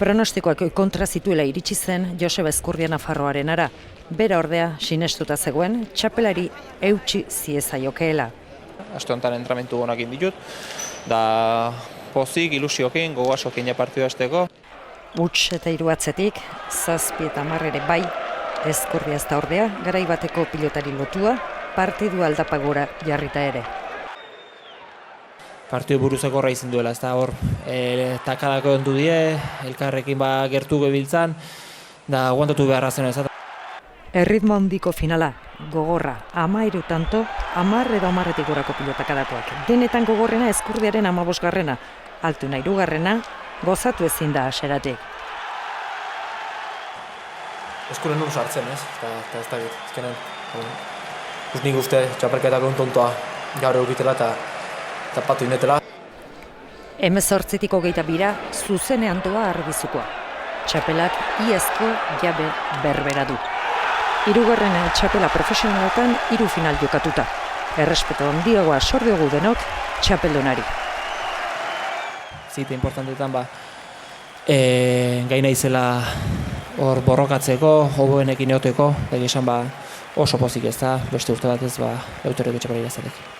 Pronostikoak kontra zituela iritsi zen Joseba Ezkurdia Nafarroarenara. Bera ordea sinestuta zegoen txapelari eutsi ziezaiokeela. Aste honetan entramentu honak ditut, da pozik, ilusiokin, gogoasokin ja partida hasteko. Huts eta hiru atzetik, 7 eta 10 ere bai, Ezkurdia ez da ordea, garai bateko pilotari lotua, partidu aldapagora jarrita ere. Partidu buruzeko horra izin duela, ez da hor, takadako ontu die, elkarrekin gertu gebiltzan, da aguantatu beharra zen ez da. Erritmo handiko finala, gogorra, 13 tanto, 10 edo 10-etik gorako pilotakadakoak. Denetan gogorrena Ezkurdiaren 15garrena, altuna 3garrena, gozatu ezin da hasieratik. Eskuren nun sartzen, ez? Eta ez da git, ezkenen. Nik uste, txapelketako tontoa gaur egitela eta patu inetela. 18-tik 22 zuzenean doa Arbizukoa. Txapelak iazko jabe berbera du. 3. txapela profesionaletan 3 final jokatuta. Errespeto handiagoa sor diogu denok txapeldunari. Zita importantetan gai naizela hor borrokatzeko, hoboenekin eoteko, esan oso pozik ez da, beste urte batez eutoreko txapelera zatek.